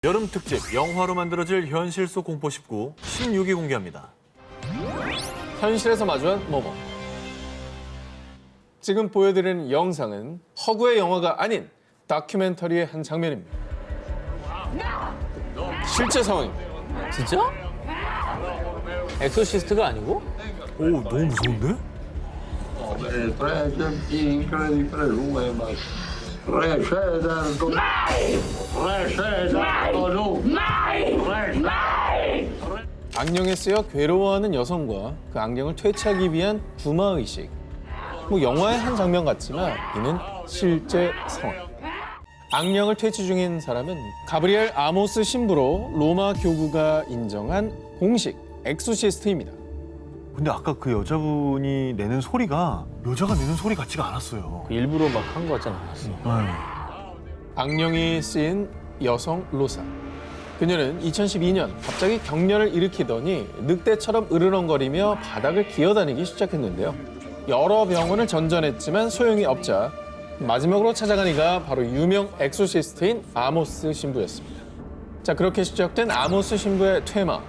여름 특집 영화로 만들어질 현실 속 공포 19, 16위 공개합니다. 현실에서 마주한 뭐뭐. 지금 보여드리는 영상은 허구의 영화가 아닌 다큐멘터리의 한 장면입니다. 실제 상황입니다. 진짜? 엑소시스트가 아니고? 오, 너무 무서운데? 악령에 쓰여 괴로워하는 여성과 그 악령을 퇴치하기 위한 구마의식. 뭐 영화의 한 장면 같지만 이는 실제 상황. 악령을 퇴치 중인 사람은 가브리엘 아모스 신부로 로마 교구가 인정한 공식 엑소시스트입니다. 근데 아까 그 여자분이 내는 소리가 여자가 내는 소리 같지가 않았어요. 일부러 막 한 거 같지 않았어. 악령이 쓰인 여성 로사. 그녀는 2012년 갑자기 격렬을 일으키더니 늑대처럼 으르렁거리며 바닥을 기어다니기 시작했는데요. 여러 병원을 전전했지만 소용이 없자 마지막으로 찾아간 이가 바로 유명 엑소시스트인 아모스 신부였습니다. 자, 그렇게 시작된 아모스 신부의 퇴마.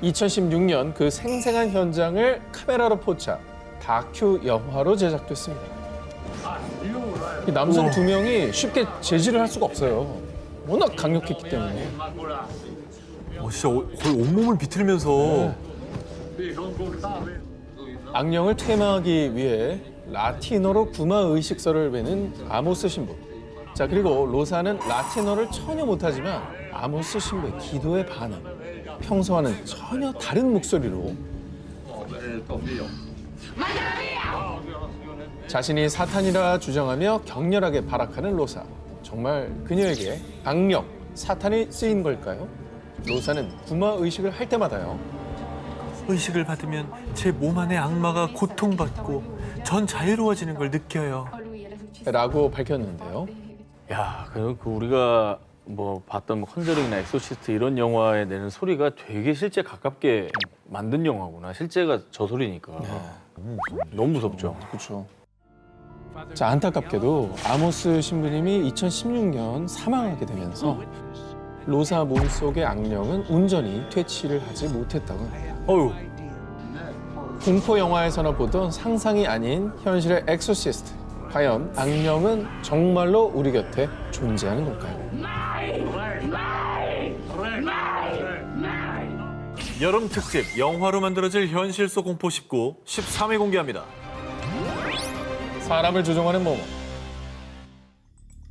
2016년 그 생생한 현장을 카메라로 포착, 다큐 영화로 제작됐습니다. 이 남성 두 명이 쉽게 제지를 할 수가 없어요. 워낙 강력했기 때문에. 진짜 거의 온몸을 비틀면서 악령을 퇴마하기 위해 라틴어로 구마 의식서를 외는 아모스 신부. 자, 그리고 로사는 라틴어를 전혀 못하지만 아모스 신부의 기도에 반응. 평소와는 전혀 다른 목소리로 자신이 사탄이라 주장하며 격렬하게 발악하는 로사. 정말 그녀에게 악령, 사탄이 쓰인 걸까요? 로사는 구마 의식을 할 때마다요. 의식을 받으면 제 몸 안의 악마가 고통받고 전 자유로워지는 걸 느껴요. 라고 밝혔는데요. 야, 그 우리가 뭐 봤던 컨저링이나 엑소시스트 이런 영화에 내는 소리가 되게 실제 가깝게 만든 영화구나. 실제가 저 소리니까. 너무 무섭죠. 그렇죠. 자, 안타깝게도 아모스 신부님이 2016년 사망하게 되면서 로사 몸속의 악령은 온전히 퇴치를 하지 못했다고 해요. 어휴, 공포 영화에서나 보던 상상이 아닌 현실의 엑소시스트. 과연 악령은 정말로 우리 곁에 존재하는 걸까요? 여름 특집 영화로 만들어질 현실 속 공포 19, 13위 공개합니다. 사람을 조종하는 모모.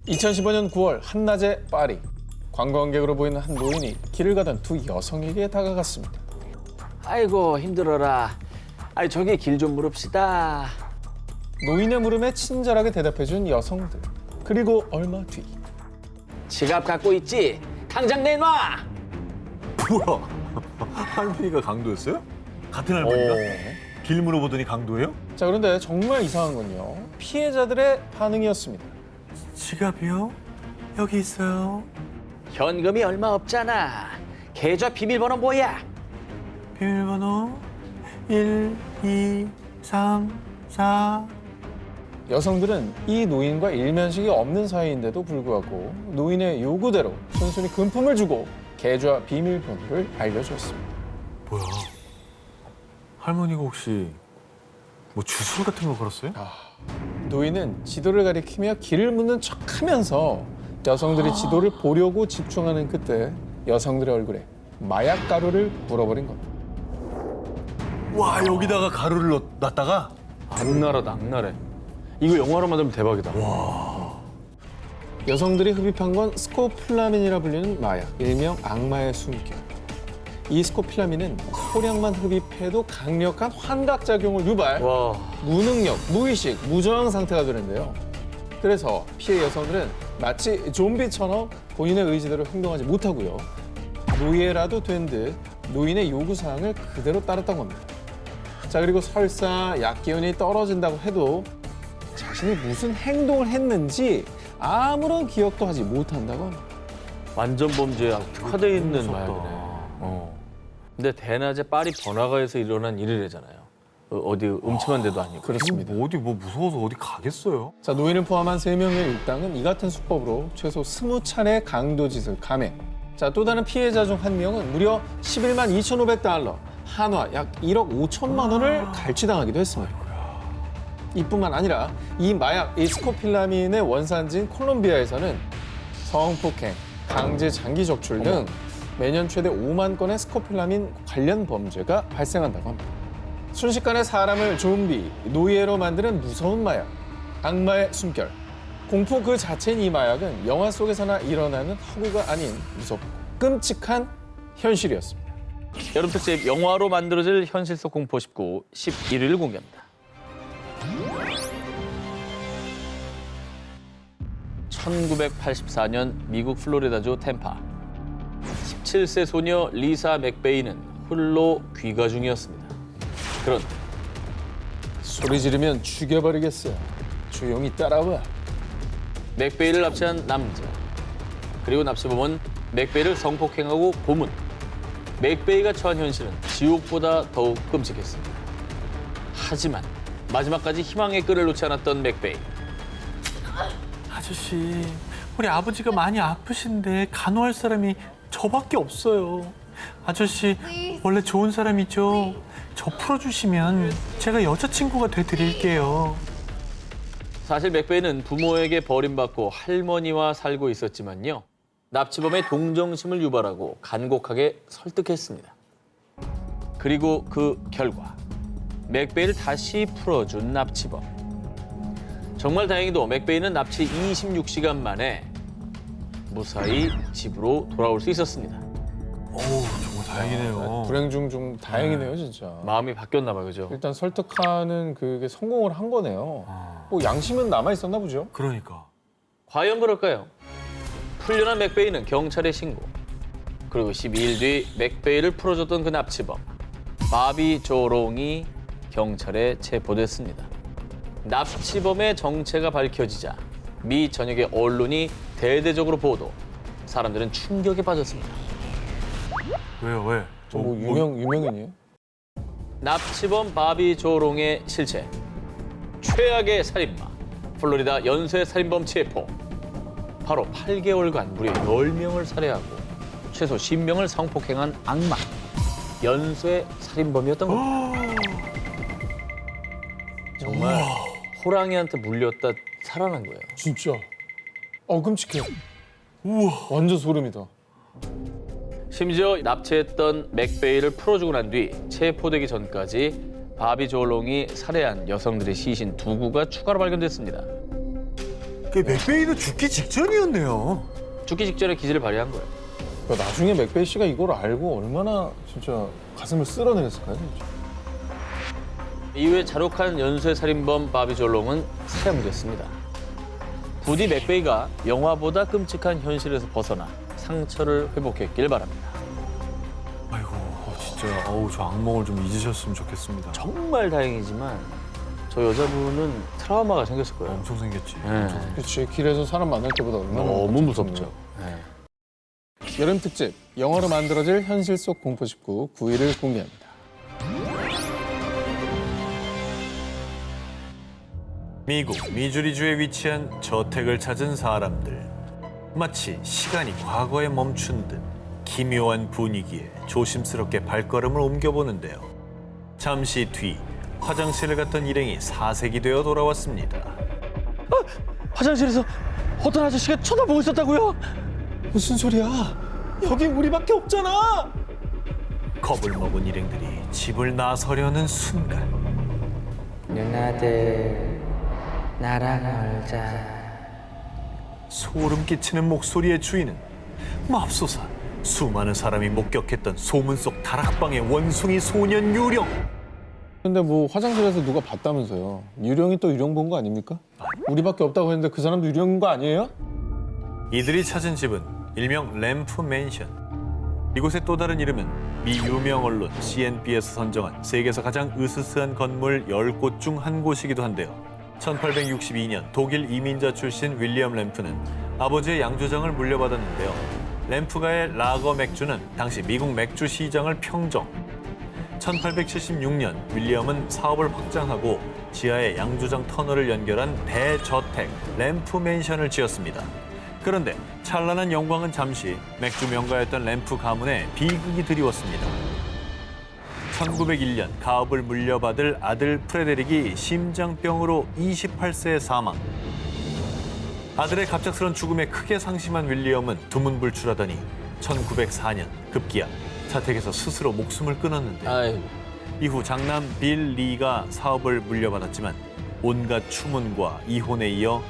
2015년 9월 한낮의 파리. 관광객으로 보이는 한 노인이 길을 가던 두 여성에게 다가갔습니다. 아이고 힘들어라. 아이 저기 길 좀 물읍시다. 노인의 물음에 친절하게 대답해준 여성들. 그리고 얼마 뒤. 지갑 갖고 있지? 당장 내놔. 뭐야? 할머니가 강도였어요? 같은 할머니가? 길 물어보더니 강도예요? 자, 그런데 정말 이상한 건요. 피해자들의 반응이었습니다. 지갑이요? 여기 있어요. 현금이 얼마 없잖아. 계좌 비밀번호 뭐야? 비밀번호 1, 2, 3, 4. 여성들은 이 노인과 일면식이 없는 사이인데도 불구하고 노인의 요구대로 순순히 금품을 주고 계좌 비밀번호를 알려주었습니다. 뭐야? 할머니가 혹시 뭐 주술 같은 거 걸었어요? 노인은 지도를 가리키며 길을 묻는 척하면서 여성들이 지도를 보려고 집중하는 그때 여성들의 얼굴에 마약 가루를 물어버린 겁니다. 와, 여기다가 가루를 놨다가? 악랄하다 악랄해. 이거 영화로 만들면 대박이다. 여성들이 흡입한 건 스코폴라민이라 불리는 마약, 일명 악마의 숨결. 이 스코폴라민은 소량만 흡입해도 강력한 환각작용을 유발, 와. 무능력, 무의식, 무저항 상태가 되는데요. 그래서 피해 여성들은 마치 좀비처럼 본인의 의지대로 행동하지 못하고요. 노예라도 된 듯 노인의 요구사항을 그대로 따랐던 겁니다. 자, 그리고 설사 약 기운이 떨어진다고 해도 자신이 무슨 행동을 했는지 아무런 기억도 하지 못한다고 합니다. 완전 범죄에 특화되어 있는 무섭다. 마약이네. 근데 대낮에 파리 번화가에서 일어난 일이래잖아요. 어디 음침한 데도 아니고. 그렇습니다. 어디 무서워서 어디 가겠어요? 자, 노인을 포함한 3명의 일당은 이 같은 수법으로 최소 20차례 강도짓을 감행, 자, 또 다른 피해자 중 한 명은 무려 11만 2,500달러, 한화 약 1억 5천만 원을 갈취당하기도 했습니다. 이뿐만 아니라 이 마약, 이 스코필라민의 원산지인 콜롬비아에서는 성폭행, 강제 장기 적출 등 매년 최대 5만 건의 스코필라민 관련 범죄가 발생한다고 합니다. 순식간에 사람을 좀비, 노예로 만드는 무서운 마약, 악마의 숨결. 공포 그 자체인 이 마약은 영화 속에서나 일어나는 허구가 아닌 무섭고 끔찍한 현실이었습니다. 여름 특집 영화로 만들어질 현실 속 공포 19 11일 공개합니다. 1984년 미국 플로리다주 템파. 17세 소녀 리사 맥베이는 홀로 귀가 중이었습니다. 그런데 소리 지르면 죽여버리겠어. 조용히 따라와. 맥베이를 납치한 남자. 그리고 납치범은 맥베이를 성폭행하고 고문. 맥베이가 처한 현실은 지옥보다 더욱 끔찍했습니다. 하지만 마지막까지 희망의 끈을 놓지 않았던 맥베이. 아저씨, 우리 아버지가 많이 아프신데 간호할 사람이 저밖에 없어요. 아저씨, 원래 좋은 사람이죠? 저 풀어주시면 제가 여자친구가 돼드릴게요. 사실 맥베이는 부모에게 버림받고 할머니와 살고 있었지만요. 납치범의 동정심을 유발하고 간곡하게 설득했습니다. 그리고 그 결과 맥베이를 다시 풀어준 납치범. 정말 다행히도 맥베이는 납치 26시간 만에 무사히 집으로 돌아올 수 있었습니다. 어우, 정말 다행이네요. 불행 중 좀 다행이네요, 진짜. 마음이 바뀌었나 봐요, 그죠? 일단 설득하는 그게 성공을 한 거네요. 뭐 양심은 남아 있었나 보죠. 그러니까. 과연 그럴까요? 풀려난 맥베이는 경찰에 신고. 그리고 12일 뒤 맥베이를 풀어줬던 그 납치범 바비 조롱이 경찰에 체포됐습니다. 납치범의 정체가 밝혀지자 미 전역의 언론이 대대적으로 보도. 사람들은 충격에 빠졌습니다. 왜요, 왜? 뭐 유명인이에요? 납치범 바비 조롱의 실체. 최악의 살인마. 플로리다 연쇄 살인범 체포. 바로 8개월간 무려 10명을 살해하고 최소 10명을 성폭행한 악마. 연쇄 살인범이었던 겁니다. 정말 호랑이한테 물렸다 살아난 거예요. 진짜. 끔찍해. 우와. 완전 소름이다. 심지어 납치했던 맥베이를 풀어주고 난 뒤 체포되기 전까지 바비 조롱이 살해한 여성들의 시신 2구가 추가로 발견됐습니다. 그 맥베이도 죽기 직전이었네요. 죽기 직전에 기질을 발휘한 거예요. 그러니까 나중에 맥베이 씨가 이걸 알고 얼마나 진짜 가슴을 쓸어내렸을까요, 진짜. 이후에 잔혹한 연쇄 살인범 바비 조롱은 사형됐습니다. 부디 맥베이가 영화보다 끔찍한 현실에서 벗어나 상처를 회복했길 바랍니다. 아이고, 진짜, 저 악몽을 좀 잊으셨으면 좋겠습니다. 정말 다행이지만 저 여자분은 트라우마가 생겼을 거예요. 엄청 생겼지. 네. 그렇지. 길에서 사람 만날 때보다 얼마나 너무 무섭죠. 네. 여름 특집 영화로 만들어질 현실 속 공포 19 9일을 공개합니다. 미국 미주리주에 위치한 저택을 찾은 사람들. 마치 시간이 과거에 멈춘 듯 기묘한 분위기에 조심스럽게 발걸음을 옮겨보는데요. 잠시 뒤 화장실을 갔던 일행이 사색이 되어 돌아왔습니다. 화장실에서 어떤 아저씨가 쳐다보고 있었다고요? 무슨 소리야? 여기 우리밖에 없잖아. 겁을 먹은 일행들이 집을 나서려는 순간 누나들 나랑 놀자. 소름 끼치는 목소리의 주인은 맙소사 수많은 사람이 목격했던 소문 속 다락방의 원숭이 소년 유령. 근데 뭐 화장실에서 누가 봤다면서요. 유령이 또 유령 본 거 아닙니까? 우리밖에 없다고 했는데 그 사람도 유령인 거 아니에요? 이들이 찾은 집은 일명 램프 맨션. 이곳의 또 다른 이름은 미 유명 언론 CNB에서 선정한 세계에서 가장 으스스한 건물 10곳 중 한 곳이기도 한데요. 1862년 독일 이민자 출신 윌리엄 램프는 아버지의 양조장을 물려받았는데요. 램프가의 라거 맥주는 당시 미국 맥주 시장을 평정. 1876년 윌리엄은 사업을 확장하고 지하에 양조장 터널을 연결한 대저택 램프 맨션을 지었습니다. 그런데 찬란한 영광은 잠시 맥주 명가였던 램프 가문에 비극이 드리웠습니다. 1901년 가업을 물려받을 아들 프레데릭이 심장병으로 28세에 사망. 아들의 갑작스런 죽음에 크게 상심한 윌리엄은 두문불출하더니 1904년 급기야 자택에서 스스로 목숨을 끊었는데 아이고. 이후 장남 빌 리가 사업을 물려받았지만 온갖 추문과 이혼에 이어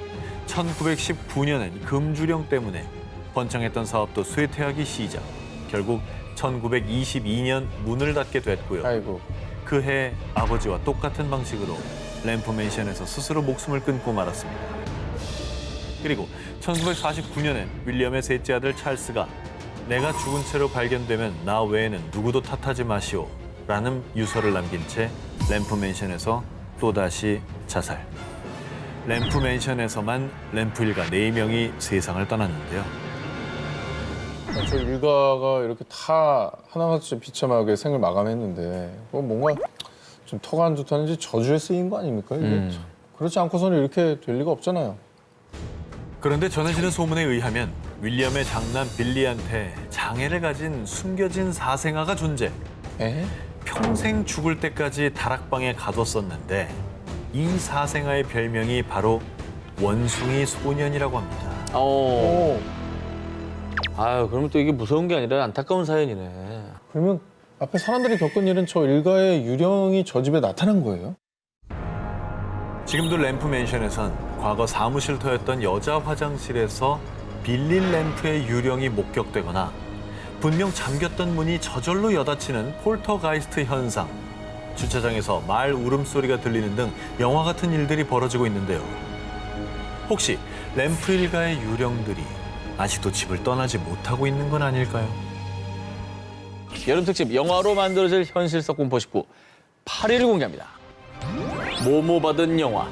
1919년엔 금주령 때문에 번창했던 사업도 쇠퇴하기 시작. 결국 1922년 문을 닫게 됐고요. 아이고. 그해 아버지와 똑같은 방식으로 램프 맨션에서 스스로 목숨을 끊고 말았습니다. 그리고 1949년엔 윌리엄의 셋째 아들 찰스가 내가 죽은 채로 발견되면 나 외에는 누구도 탓하지 마시오 라는 유서를 남긴 채 램프 맨션에서 또다시 자살. 램프 맨션에서만 램프 일가 4명이 세상을 떠났는데요. 저 일가가 이렇게 다 하나같이 비참하게 생을 마감했는데 뭔가 좀 터가 안 좋다는지 저주에 쓰인 거 아닙니까? 이게 그렇지 않고서는 이렇게 될 리가 없잖아요. 그런데 전해지는 소문에 의하면 윌리엄의 장남 빌리한테 장애를 가진 숨겨진 사생아가 존재. 에? 평생 죽을 때까지 다락방에 가뒀었는데 이 사생아의 별명이 바로 원숭이 소년이라고 합니다. 어. 아유, 그러면 또 이게 무서운 게 아니라 안타까운 사연이네. 그러면 앞에 사람들이 겪은 일은 저 일가의 유령이 저 집에 나타난 거예요? 지금도 램프 맨션에선 과거 사무실터였던 여자 화장실에서 빌릴 램프의 유령이 목격되거나 분명 잠겼던 문이 저절로 여닫히는 폴터가이스트 현상, 주차장에서 말 울음소리가 들리는 등 영화 같은 일들이 벌어지고 있는데요. 혹시 램프 일가의 유령들이 아직도 집을 떠나지 못하고 있는 건 아닐까요? 여름 특집 영화로 만들어질 현실 속 공포 19 8위를 공개합니다. 모모 받은 영화.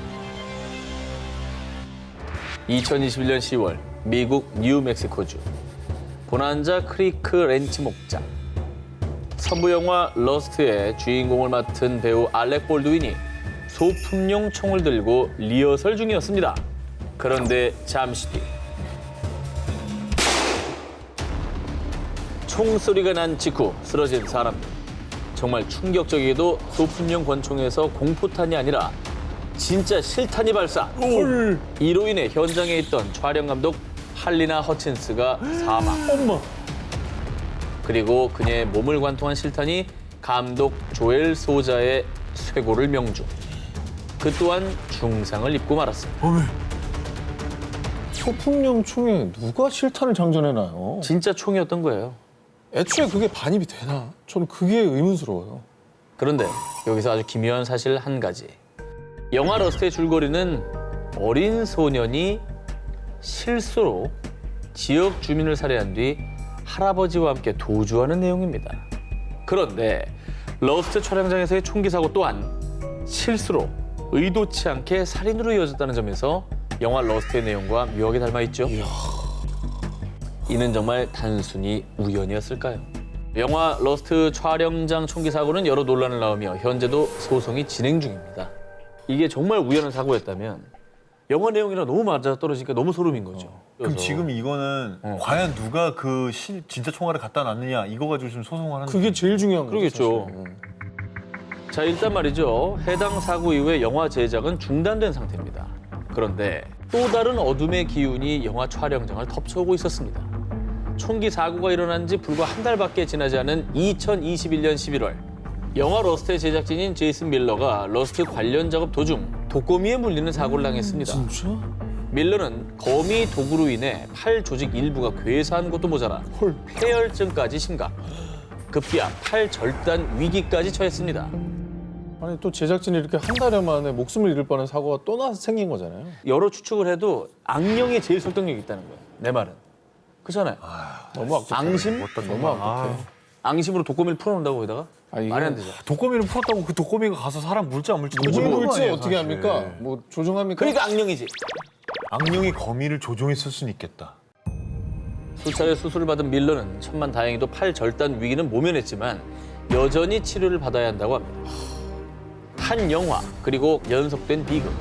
2021년 10월 미국 뉴멕시코주 보난자 크리크 렌치 목장. 선부 영화 러스트의 주인공을 맡은 배우 알렉 볼드윈이 소품용 총을 들고 리허설 중이었습니다. 그런데 잠시 뒤 총소리가 난 직후 쓰러진 사람들. 정말 충격적이게도 소품용 권총에서 공포탄이 아니라 진짜 실탄이 발사. 헐. 이로 인해 현장에 있던 촬영 감독 할리나 허친스가 사망. 엄마. 그리고 그녀의 몸을 관통한 실탄이 감독 조엘 소자의 쇄골을 명중. 그 또한 중상을 입고 말았습니다. 소품용 총에 누가 실탄을 장전해놔요? 진짜 총이었던 거예요. 애초에 그게 반입이 되나? 저는 그게 의문스러워요. 그런데 여기서 아주 기묘한 사실 한 가지. 영화 러스트의 줄거리는 어린 소년이 실수로 지역 주민을 살해한 뒤 할아버지와 함께 도주하는 내용입니다. 그런데 러스트 촬영장에서의 총기 사고 또한 실수로 의도치 않게 살인으로 이어졌다는 점에서 영화 러스트의 내용과 묘하게 닮아 있죠. 이는 정말 단순히 우연이었을까요? 영화 러스트 촬영장 총기 사고는 여러 논란을 낳으며 현재도 소송이 진행 중입니다. 이게 정말 우연한 사고였다면 영화 내용이랑 너무 맞아떨어지니까 너무 소름인 거죠. 그럼 그래서 지금 이거는 과연 누가 그 진짜 총알을 갖다 놨느냐 이거 가지고 지금 소송을 하는 그게 제일 중요한 거죠. 그러겠죠. 사실. 자, 일단 말이죠. 해당 사고 이후에 영화 제작은 중단된 상태입니다. 그런데 또 다른 어둠의 기운이 영화 촬영장을 덮쳐오고 있었습니다. 총기 사고가 일어난 지 불과 한 달밖에 지나지 않은 2021년 11월 영화 러스트의 제작진인 제이슨 밀러가 러스트 관련 작업 도중 독거미에 물리는 사고를 당했습니다. 진짜? 밀러는 거미 독으로 인해 팔 조직 일부가 괴사한 것도 모자라 폐혈증까지 심각. 급기야 팔 절단 위기까지 처했습니다. 아니 또 제작진이 이렇게 한 달여 만에 목숨을 잃을 뻔한 사고가 또 생긴 거잖아요. 여러 추측을 해도 악령이 제일 설득력이 있다는 거예요. 내 말은. 그렇잖아요. 너무 악독해. 앙심? 너무 악독해. 앙심으로 독거미를 풀어놓는다고 거기다가? 아, 이게 말이 안 되죠. 독거미를 풀었다고 그 독거미가 가서 사람 물지 안 물지 누굴 모르는 거 물지 아니에요, 어떻게 사실. 합니까? 뭐 조종합니까? 그러니까 악령이지. 악령이 거미를 조종했을 수는 있겠다. 수차례 수술을 받은 밀러는 천만다행히도 팔 절단 위기는 모면했지만 여전히 치료를 받아야 한다고 합니다. 한 영화 그리고 연속된 비극.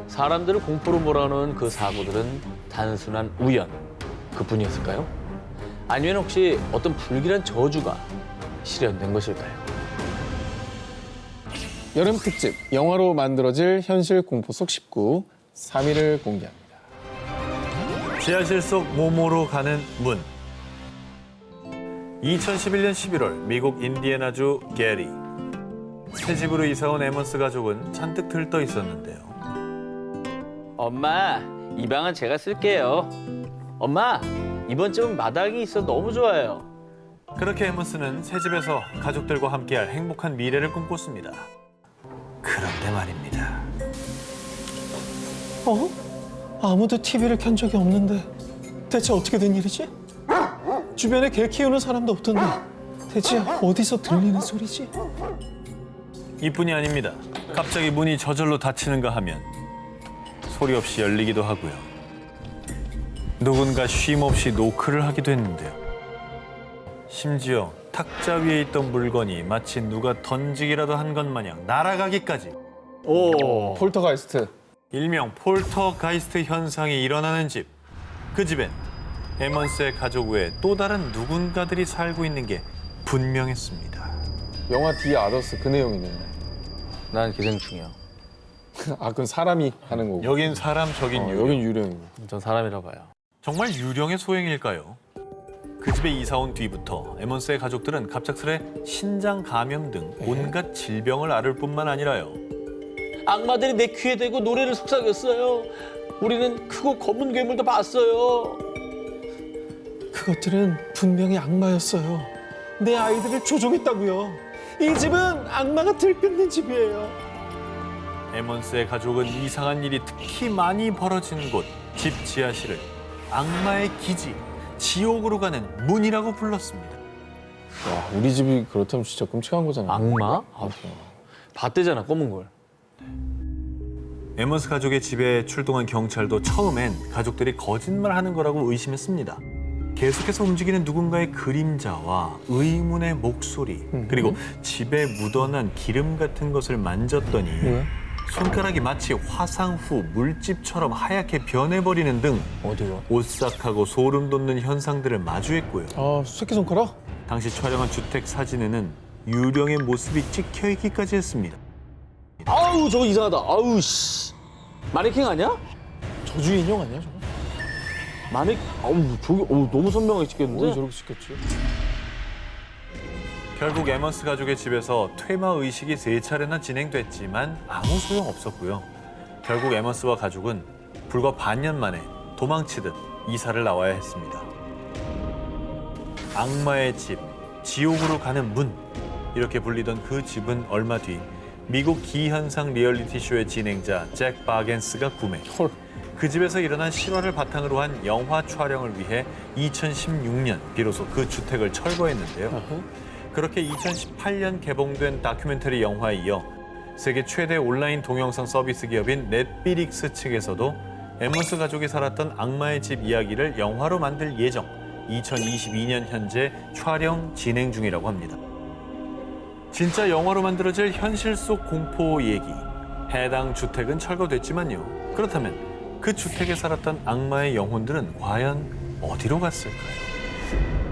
사람들을 공포로 몰아넣은 그 사고들은 단순한 우연 그뿐이었을까요? 아니면 혹시 어떤 불길한 저주가 실현된 것일까요? 여름 특집 영화로 만들어질 현실 공포 속 19 3위를 공개합니다. 지하실 속 모모로 가는 문. 2011년 11월 미국 인디애나주 게리. 새 집으로 이사 온 에먼스 가족은 잔뜩 들떠 있었는데요. 엄마, 이 방은 제가 쓸게요. 엄마, 이번 집은 마당이 있어 너무 좋아요. 그렇게 에먼스는 새 집에서 가족들과 함께할 행복한 미래를 꿈꿨습니다. 그런데 말입니다. 아무도 TV를 켠 적이 없는데 대체 어떻게 된 일이지? 주변에 개 키우는 사람도 없던데 대체 어디서 들리는 소리지? 이뿐이 아닙니다. 갑자기 문이 저절로 닫히는가 하면 소리 없이 열리기도 하고요. 누군가 쉼 없이 노크를 하기도 했는데요. 심지어 탁자 위에 있던 물건이 마치 누가 던지기라도 한 것 마냥 날아가기까지. 오. 폴터가이스트. 일명 폴터가이스트 현상이 일어나는 집. 그 집엔 에먼스의 가족 외에 또 다른 누군가들이 살고 있는 게 분명했습니다. 영화 디 아더스 그 내용이네요. 난 기생 중이야. 아 그건 사람이 하는 거고. 여긴 사람, 저긴 유령. 여긴 유령이고. 전 사람이라 봐요. 정말 유령의 소행일까요? 그 집에 이사 온 뒤부터 에먼스의 가족들은 갑작스레 신장 감염 등 온갖 질병을 앓을 뿐만 아니라요. 악마들이 내 귀에 대고 노래를 속삭였어요. 우리는 크고 검은 괴물도 봤어요. 그것들은 분명히 악마였어요. 내 아이들을 조종했다고요. 이 집은 악마가 들끓는 집이에요. 에먼스의 가족은 이상한 일이 특히 많이 벌어진 곳, 집 지하실을 악마의 기지, 지옥으로 가는 문이라고 불렀습니다. 와, 우리 집이 그렇다면 진짜 끔찍한 거잖아요. 악마? 아, 봤대잖아, 검은 걸. 에먼스 가족의 집에 출동한 경찰도 처음엔 가족들이 거짓말하는 거라고 의심했습니다. 계속해서 움직이는 누군가의 그림자와 의문의 목소리, 그리고 집에 묻어난 기름 같은 것을 만졌더니 왜? 손가락이 마치 화상 후 물집처럼 하얗게 변해버리는 등 어디가? 오싹하고 소름 돋는 현상들을 마주했고요. 아, 새끼손가락? 당시 촬영한 주택 사진에는 유령의 모습이 찍혀있기까지 했습니다. 아우, 저거 이상하다. 아우, 씨. 마네킹 아니야? 저주 인형 아니야, 저거? 아우, 저기, 너무 선명하게 왜 찍혔는데? 저렇게 시켰지? 결국 에먼스 가족의 집에서 퇴마 의식이 3차례나 진행됐지만 아무 소용없었고요. 결국 에먼스와 가족은 불과 반년 만에 도망치듯 이사를 나와야 했습니다. 악마의 집, 지옥으로 가는 문, 이렇게 불리던 그 집은 얼마 뒤 미국 기현상 리얼리티 쇼의 진행자 잭 바겐스가 구매. 헐. 그 집에서 일어난 실화를 바탕으로 한 영화 촬영을 위해 2016년 비로소 그 주택을 철거했는데요. 그렇게 2018년 개봉된 다큐멘터리 영화에 이어 세계 최대 온라인 동영상 서비스 기업인 넷플릭스 측에서도 에먼스 가족이 살았던 악마의 집 이야기를 영화로 만들 예정, 2022년 현재 촬영 진행 중이라고 합니다. 진짜 영화로 만들어질 현실 속 공포 얘기. 해당 주택은 철거됐지만요. 그렇다면 그 주택에 살았던 악마의 영혼들은 과연 어디로 갔을까요?